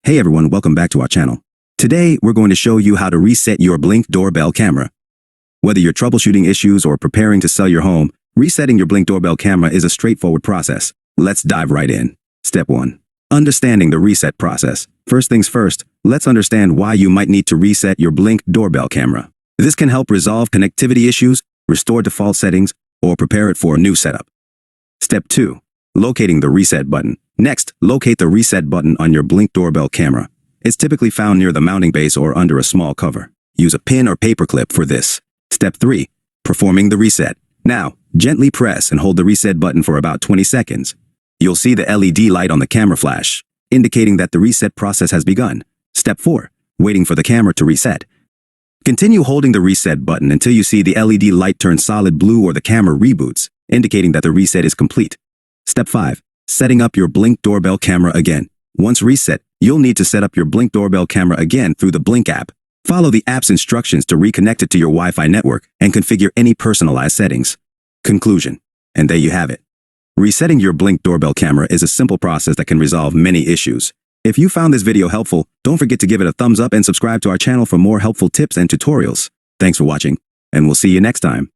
Hey everyone, welcome back to our channel. Today, we're going to show you how to reset your Blink Doorbell camera. Whether you're troubleshooting issues or preparing to sell your home, resetting your Blink Doorbell camera is a straightforward process. Let's dive right in. Step 1. Understanding the reset process. First things first, let's understand why you might need to reset your Blink Doorbell camera. This can help resolve connectivity issues, restore default settings, or prepare it for a new setup. Step 2. Locating the reset button. Next, locate the reset button on your Blink Doorbell camera. It's typically found near the mounting base or under a small cover. Use a pin or paper clip for this. Step 3. Performing the reset. Now, gently press and hold the reset button for about 20 seconds. You'll see the LED light on the camera flash, indicating that the reset process has begun. Step 4. Waiting for the camera to reset. Continue holding the reset button until you see the LED light turn solid blue or the camera reboots, indicating that the reset is complete. Step 5. Setting up your Blink Doorbell camera again. Once reset, you'll need to set up your Blink Doorbell camera again through the Blink app. Follow the app's instructions to reconnect it to your Wi-Fi network and configure any personalized settings. Conclusion. And there you have it. Resetting your Blink Doorbell camera is a simple process that can resolve many issues. If you found this video helpful, don't forget to give it a thumbs up and subscribe to our channel for more helpful tips and tutorials. Thanks for watching, and we'll see you next time.